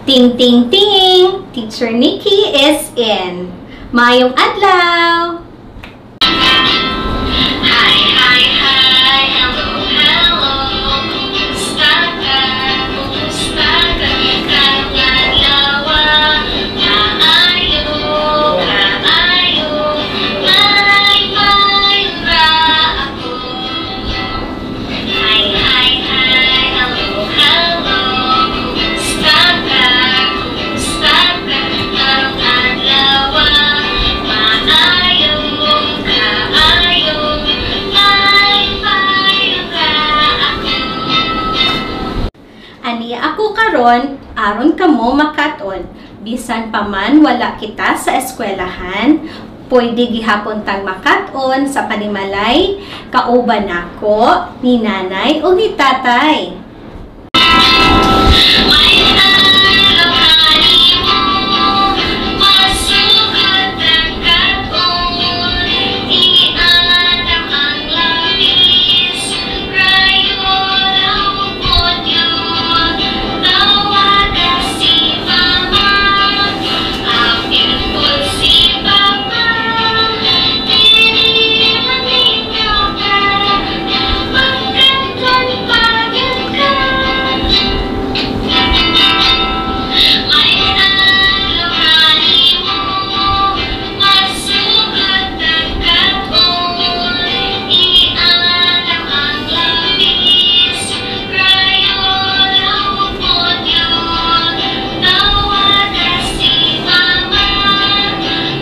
Ting ting ting! Teacher Nikki is in. Mayong adlaw! Hi, hi, hi! Hello, hello! Kumusta ka? Kumusta ka? Karong adlaw, maayo, maayo, may ra ako. Hi, hi, hi! Hello, hello! Kumusta ka? Kumusta ka? Karong adlaw, maayo, kaayo, Ani ako karon, aron kamo makaton. Bisan pa man wala kita sa eskwelahan, pwede gihapon tang makaton sa panimalay, kauban nako, ni nanay o ni tatay. may araw kanimo, masugat ang katon, ianam ang labis, rayon ang upod yun, tawagan si mama, apil po si papa, dili maningaw ka, magkanton pagyan ka. May araw kanimo, masugat ang katon, ianam ang labis, rayon ang upod yun, tawagan si mama,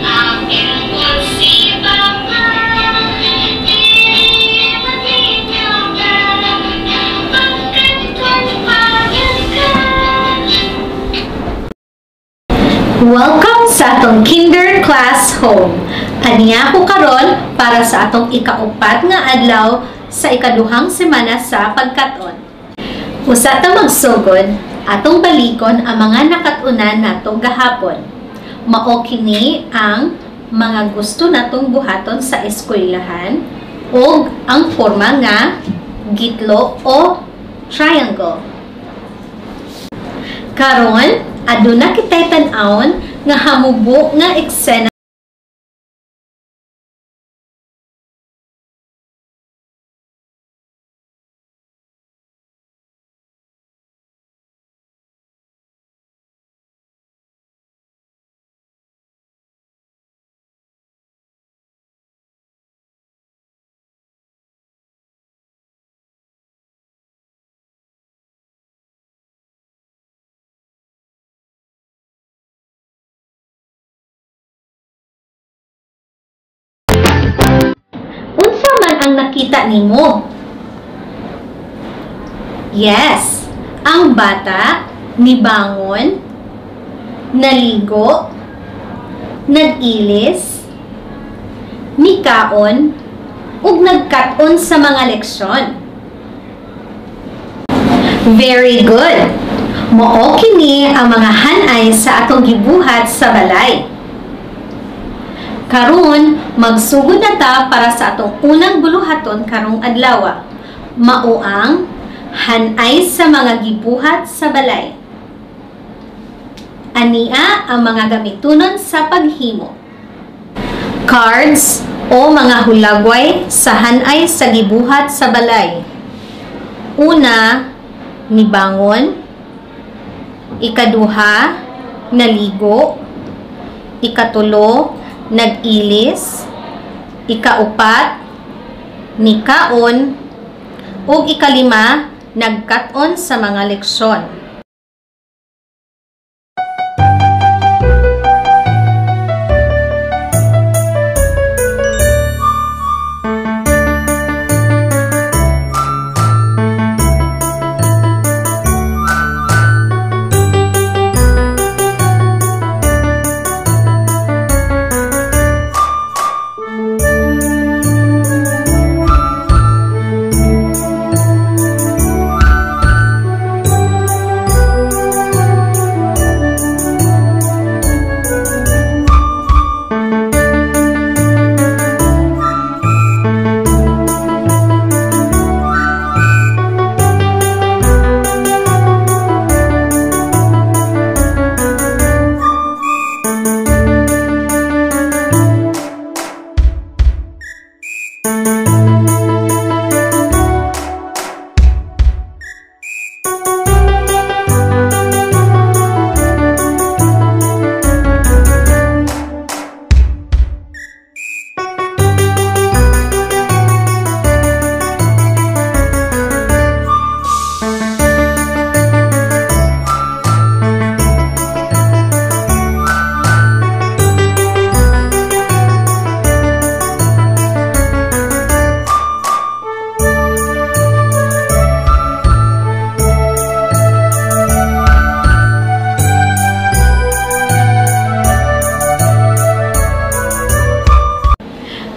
apil po si papa, dili maningaw ka, magkanton pagyan ka. Welcome sa atong kinder class home. Aniya ko karon para sa atong ikaupat nga adlaw sa ikaduhang semana sa pagkaton. Usa ta magsugod, atong balikon ang mga nakatunan nato gahapon. Mao kini ang mga gusto natong buhaton sa eskwelahan ug ang forma nga gitlo o triangle. Karon, aduna kitay tan-awon nga hamubo nga eksena unsa man ang nakita nimo? Yes, ang bata nibangon, naligo, nag-ilis, nikaon, ug nagkaton sa mga leksyon. Very good! Mao kini ang mga hanay sa atong gibuhat sa balay. Karon, magsugod na ta para sa atong unang buluhaton karong adlaw. Mao ang hanay sa mga gibuhat sa balay. Ania ang mga gamitunon sa paghimo. Cards o mga hulagway sa hanay sa gibuhat sa balay. Una, nibangon. Ikaduha, naligo. Ikatulo, nag-ilis. Ikaupat, nikaon. Ug ikalima, nagkaton sa mga leksyon.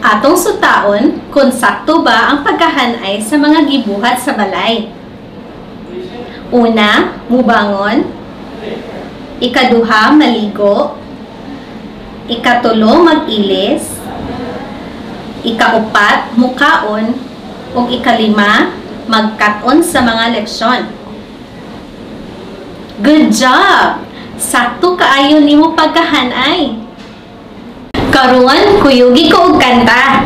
Atong sutaon kung sakto ba ang pagkahanay sa mga gibuhat sa balay. Una, mubangon. Ikaduha, maligo. Ikatulo, mag-ilis. Ikaupat, mukaon. O ikalima, magkaton sa mga leksyon. Good job! Sakto kaayo nimo pagkahanay. Karon, kuyugi ko og kanta.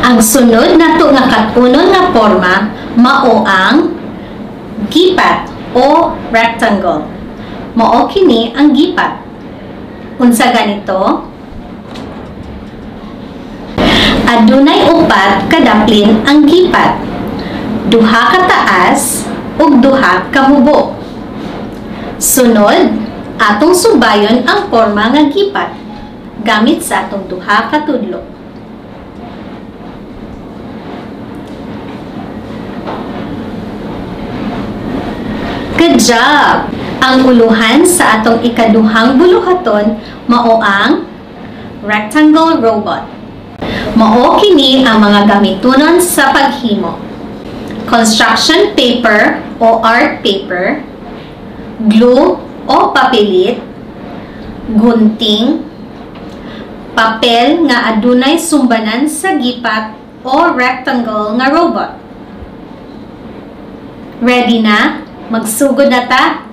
Ang sunod nato nga katunon nga porma mao ang gipat o rectangle. Mao kini ang gipat. Unsa ganito? Adunay upat ka daplin ang gipat. Duha ka taas ug duha ka hubo. Sunod, atong subayon ang porma nga gipat gamit sa atong duha ka tudlo. Good job! Ang uluhan sa atong ikaduhang buluhaton mao ang rectangle robot. Mao kini ang mga gamitonon sa paghimo. Construction paper o art paper, glue o papilit, gunting, papel nga adunay sumbanan sa gipat o rectangle nga robot. Ready na? Magsugod na ta?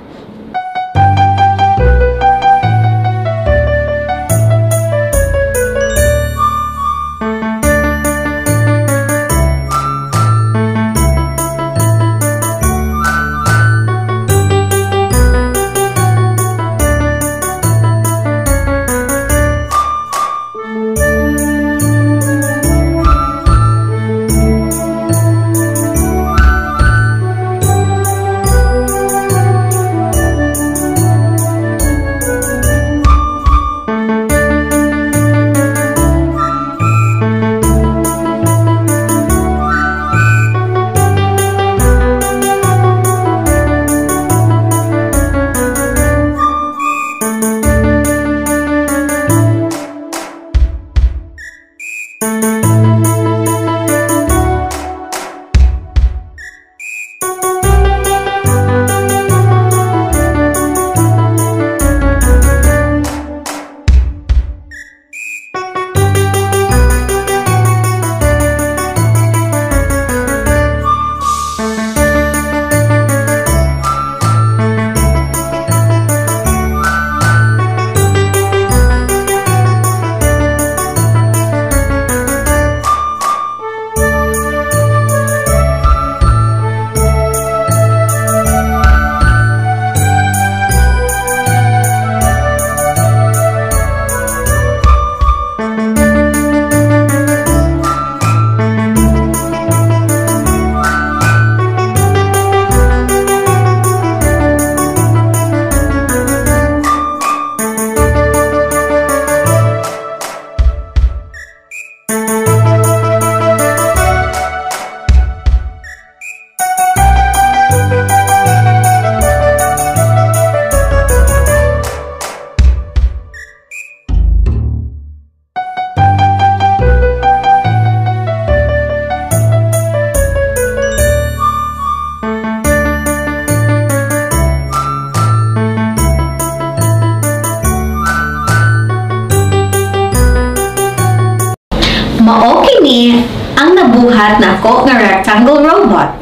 Mao kini ang nabuhat nako nga rectangle robot.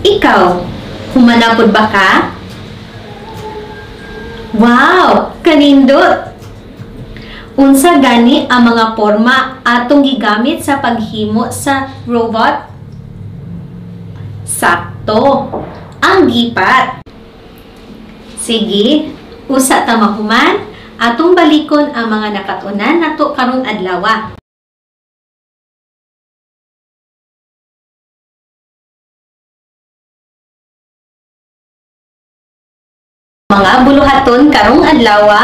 Ikaw, humanapod ba ka? Wow, kanindot! Unsa gani ang mga porma atong gigamit sa paghimo sa robot? Sakto, ang gipat. Sige, Usa ta mahuman, atong balikon ang mga nakatunan nato karong adlaw. Mga buluhaton karong adlaw.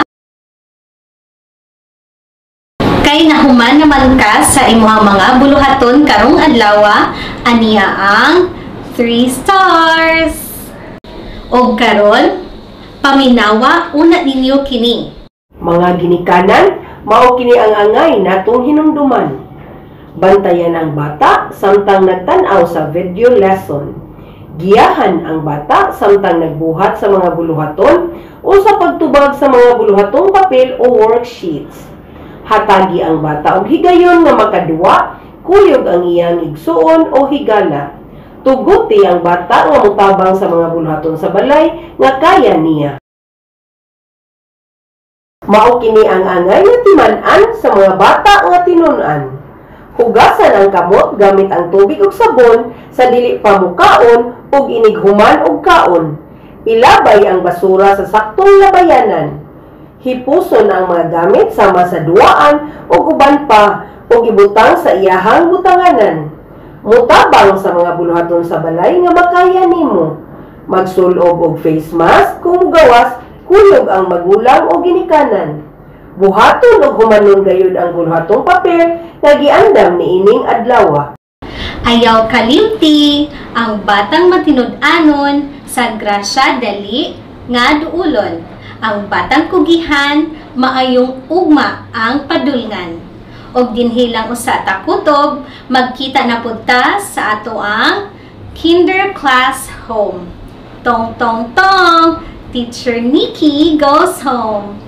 Kay nahuman naman ka sa imong mga buluhaton karong adlaw, aniya ang 3 stars. Og karon, paminawa una ninyo kini. Mga ginikanan, mao kini ang angay natong hinumduman. Bantayan ang bata samtang nagtan-aw sa video lesson. Giyahan ang bata samtang nagbuhat sa mga buluhaton o sa pagtubag sa mga buluhatong papel o worksheets. Hatagi ang bata og higayon nga makaduwa, kuyog ang iyang igsuon o higala. Tuguti ang bata nga mutabang sa mga buluhaton sa balay nga kaya niya. Mao kini ang angay nga timan-an sa mga bata nga tinun-an. Hugasan ang kamot gamit ang tubig ug sabon sa dili pa mukaon ug inighuman og kaon. Ilabay ang basura sa saktong labayanan. Hipuson ang mga gamit sama sa duwaan ug uban pa ug ibutang sa iyahang butanganan. Mutabang sa mga buluhaton sa balay nga makaya nimo. Magsulob og face mask kung gawas kuyog ang magulang o ginikanan. Buhaton o humanon gayud ang buluhatong papel nga giandam niining adlaw. Ayaw kalimti ang batang matinud-anon sa grasya dali nga duulon. Ang batang kugihan maayong ugma ang padulngan. Og dinhilang usa ta kutob, magkita na pud ta sa ato ang Kinder Class Home. Tong tong tong, Teacher Nikki goes home.